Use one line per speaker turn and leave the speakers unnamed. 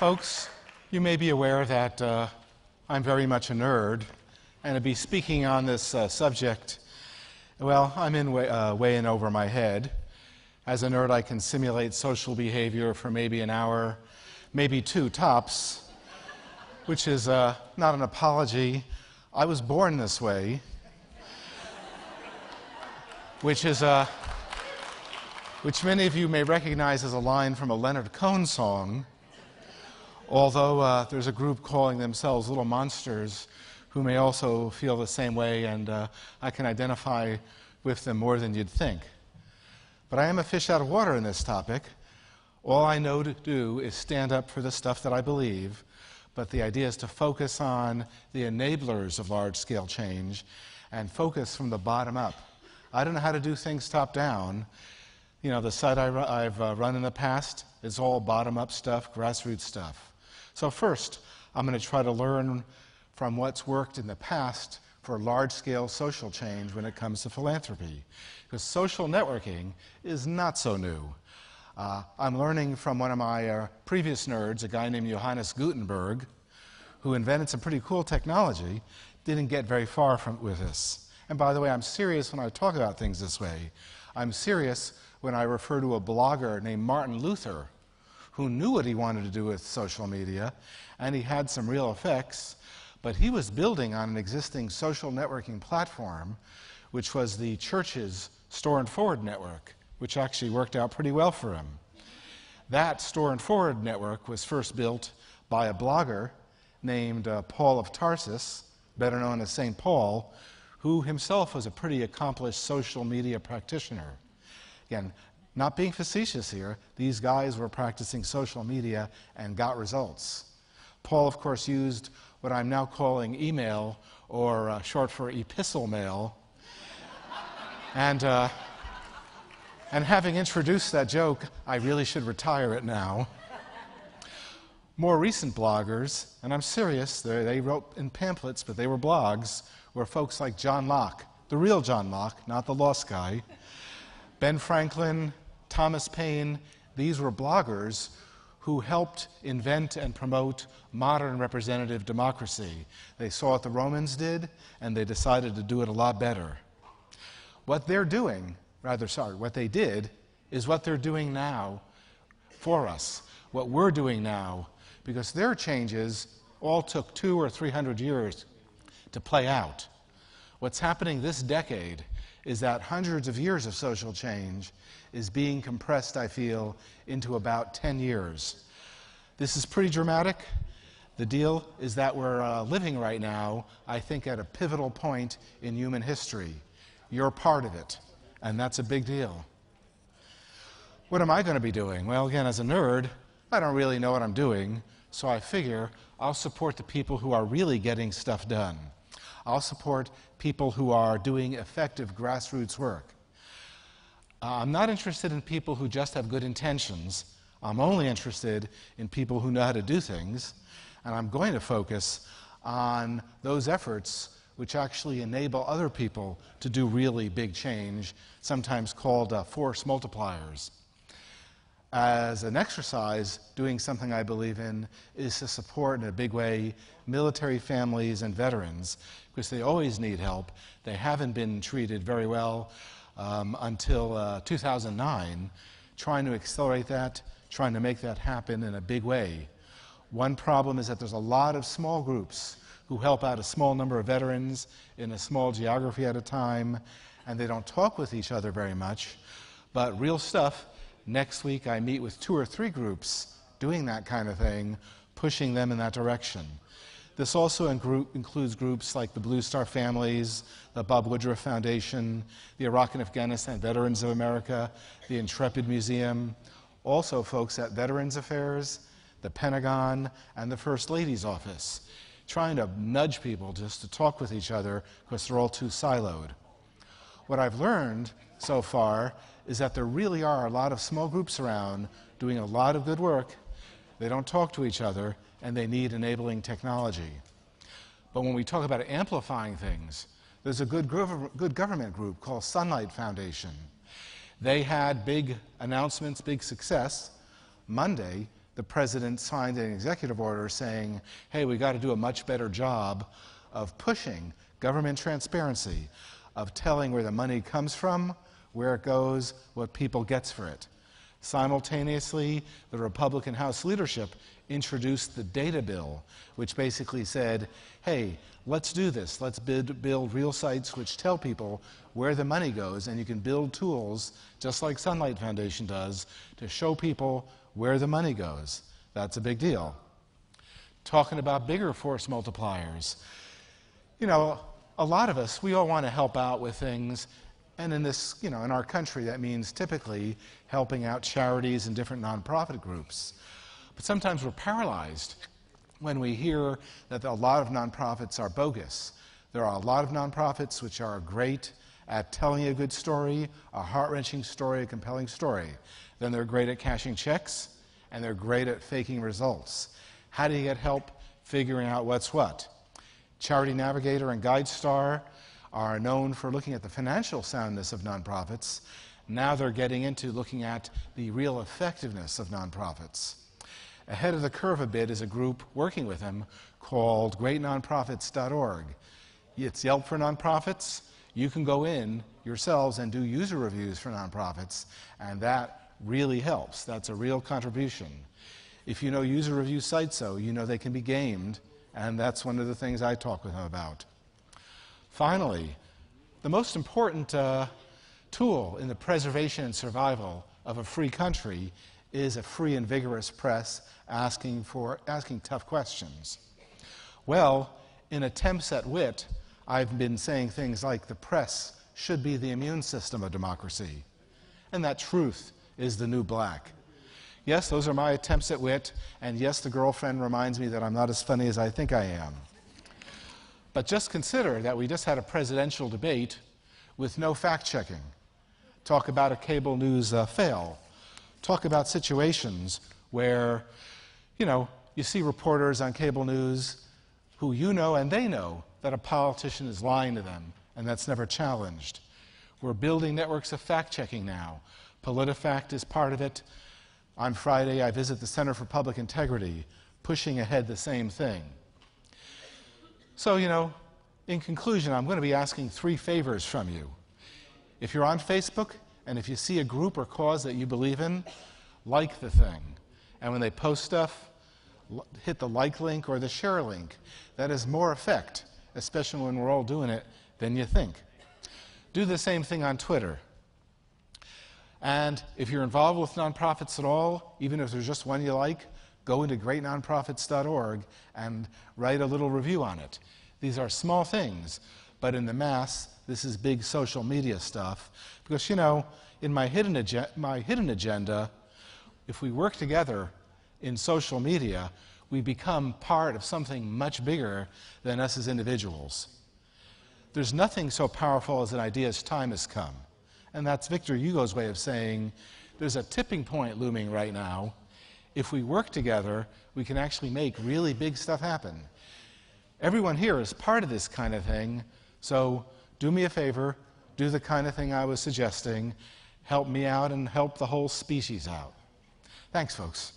Folks, you may be aware that I'm very much a nerd, and to be speaking on this subject, well, I'm way in over my head. As a nerd, I can simulate social behavior for maybe an hour, maybe two tops, which is not an apology. I was born this way, which many of you may recognize as a line from a Leonard Cohen song, although there's a group calling themselves Little Monsters who may also feel the same way, and I can identify with them more than you'd think. But I am a fish out of water in this topic. All I know to do is stand up for the stuff that I believe, but the idea is to focus on the enablers of large-scale change and focus from the bottom up. I don't know how to do things top-down. You know, the site I've run in the past is all bottom-up stuff, grassroots stuff. So first, I'm going to try to learn from what's worked in the past for large-scale social change when it comes to philanthropy. Because social networking is not so new. I'm learning from one of my previous nerds, a guy named Johannes Gutenberg, who invented some pretty cool technology, didn't get very far with this. And by the way, I'm serious when I talk about things this way. I'm serious when I refer to a blogger named Martin Luther, who knew what he wanted to do with social media, and he had some real effects, but he was building on an existing social networking platform, which was the church's Store and Forward network, which actually worked out pretty well for him. That Store and Forward network was first built by a blogger named Paul of Tarsus, better known as St. Paul, who himself was a pretty accomplished social media practitioner. Again, not being facetious here, these guys were practicing social media and got results. Paul, of course, used what I'm now calling email, or short for epistle mail. And having introduced that joke, I really should retire it now. More recent bloggers, and I'm serious, they wrote in pamphlets, but they were blogs, were folks like John Locke, the real John Locke, not the lost guy, Ben Franklin, Thomas Paine. These were bloggers who helped invent and promote modern representative democracy. They saw what the Romans did, and they decided to do it a lot better. What they did is what they're doing now for us, what we're doing now, because their changes all took 200 or 300 years to play out. What's happening this decade is that hundreds of years of social change is being compressed, I feel, into about 10 years. This is pretty dramatic. The deal is that we're living right now, I think, at a pivotal point in human history. You're part of it, and that's a big deal. What am I going to be doing? Well, again, as a nerd, I don't really know what I'm doing, so I figure I'll support the people who are really getting stuff done. I'll support people who are doing effective grassroots work. I'm not interested in people who just have good intentions. I'm only interested in people who know how to do things, and I'm going to focus on those efforts which actually enable other people to do really big change, sometimes called force multipliers. As an exercise, doing something I believe in is to support in a big way military families and veterans, because they always need help. They haven't been treated very well until 2009, trying to accelerate that, trying to make that happen in a big way. One problem is that there's a lot of small groups who help out a small number of veterans in a small geography at a time, and they don't talk with each other very much. But real stuff, next week I meet with 2 or 3 groups doing that kind of thing, pushing them in that direction. This also includes groups like the Blue Star Families, the Bob Woodruff Foundation, the Iraq and Afghanistan Veterans of America, the Intrepid Museum, also folks at Veterans Affairs, the Pentagon, and the First Lady's Office, trying to nudge people just to talk with each other because they're all too siloed. What I've learned so far is that there really are a lot of small groups around doing a lot of good work. They don't talk to each other, and they need enabling technology. But when we talk about amplifying things, there's a good government group called Sunlight Foundation. They had big announcements, big success. Monday, the president signed an executive order saying, hey, we got to do a much better job of pushing government transparency, of telling where the money comes from, where it goes, what people gets for it. Simultaneously, the Republican House leadership introduced the data bill, which basically said, hey, let's do this. Let's build real sites which tell people where the money goes, and you can build tools, just like Sunlight Foundation does, to show people where the money goes. That's a big deal. Talking about bigger force multipliers. You know, a lot of us, we all want to help out with things, and in this, you know, in our country, that means typically helping out charities and different nonprofit groups. But sometimes we're paralyzed when we hear that a lot of nonprofits are bogus. There are a lot of nonprofits which are great at telling a good story, a heart-wrenching story, a compelling story. Then they're great at cashing checks, and they're great at faking results. How do you get help figuring out what's what? Charity Navigator and GuideStar are known for looking at the financial soundness of nonprofits. Now they're getting into looking at the real effectiveness of nonprofits. Ahead of the curve a bit is a group working with them called greatnonprofits.org. It's Yelp for nonprofits. You can go in yourselves and do user reviews for nonprofits, and that really helps. That's a real contribution. If you know user review sites, though, you know they can be gamed, and that's one of the things I talk with them about. Finally, the most important tool in the preservation and survival of a free country is a free and vigorous press asking tough questions. Well, in attempts at wit, I've been saying things like the press should be the immune system of democracy, and that truth is the new black. Yes, those are my attempts at wit, and yes, the girlfriend reminds me that I'm not as funny as I think I am. But just consider that we just had a presidential debate with no fact-checking. Talk about a cable news fail. Talk about situations where, you know, you see reporters on cable news who you know and they know that a politician is lying to them, and that's never challenged. We're building networks of fact-checking now. PolitiFact is part of it. On Friday, I visit the Center for Public Integrity, pushing ahead the same thing. So, you know, in conclusion, I'm going to be asking 3 favors from you. If you're on Facebook, and if you see a group or cause that you believe in, like the thing. And when they post stuff, hit the like link or the share link. That has more effect, especially when we're all doing it, than you think. Do the same thing on Twitter. And if you're involved with nonprofits at all, even if there's just one you like, go into greatnonprofits.org and write a little review on it. These are small things, but in the mass, this is big social media stuff. Because, you know, in my hidden agenda, if we work together in social media, we become part of something much bigger than us as individuals. There's nothing so powerful as an idea's time has come. And that's Victor Hugo's way of saying there's a tipping point looming right now. If we work together, we can actually make really big stuff happen. Everyone here is part of this kind of thing, so do me a favor, do the kind of thing I was suggesting, help me out and help the whole species out. Thanks, folks.